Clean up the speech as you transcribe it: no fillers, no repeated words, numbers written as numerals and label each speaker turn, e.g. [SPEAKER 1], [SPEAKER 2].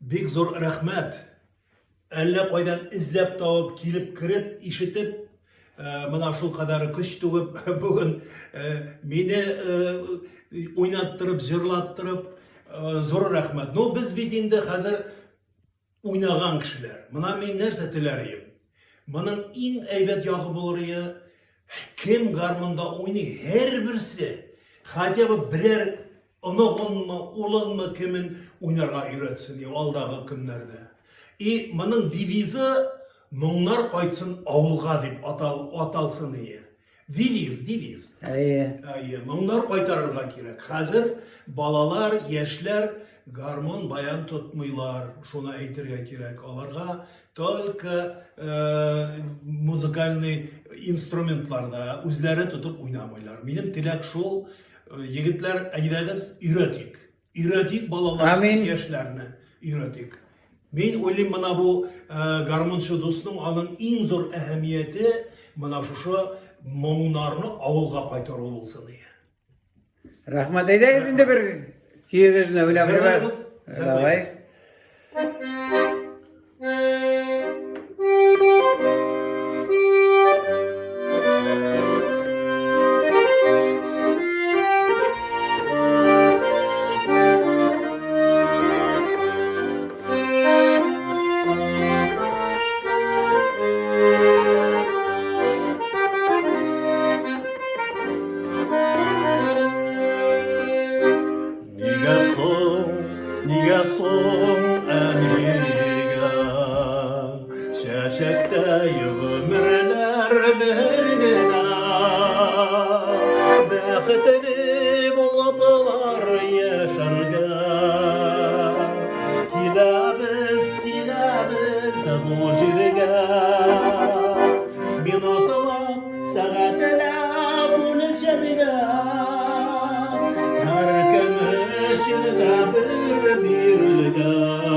[SPEAKER 1] Бик зур рәхмәт. Әллә кайдан эзләп табып, килеп кереп, ишетеп, менә шул кадәр көч түгеп, бүген мине уйнаттырып, җырлаттырып, зур рәхмәт. Ну, без бит инде хәзер уйнаган кешеләр. Менә мин нәрсә теләр идем? Моның иң әйбәт ягы булыры, кем гармонда уйный, һәрберсе, хотя бы берәр оныгынмы, улынмы, кемен уйнарга өйрәтсен алдагы көннәрдә. И моның девизы моңнар кайтсын авылга дип аталсын ие. Девиз. Моңнар кайтарырга кирәк. Хәзер балалар, яшьләр гармон баян тотмыйлар, шуны әйтергә кирәк. Аларга только музыкальный инструментларда үзләре тотып уйнамыйлар. Минем теләк шул, егетләр, әйдәгез, өйрәтик балалар, яшьләрне өйрәтик. Мин уйлыйм, менә бу гармончы дустның аның иң зур әһәмияте менә шушы моңнарны авылга кайтару булсын ие.
[SPEAKER 2] Рәхмәт, әйдәгез инде бер киегезне уйлап бер. Давай.
[SPEAKER 1] Нигә соң әнигә чәчәктә гомерләр бер генә бәхетле булыплар яшәргә киләбез бу җиргә минутлап сәгатьләр үлчәгә һәр көн Şirda bir birliğe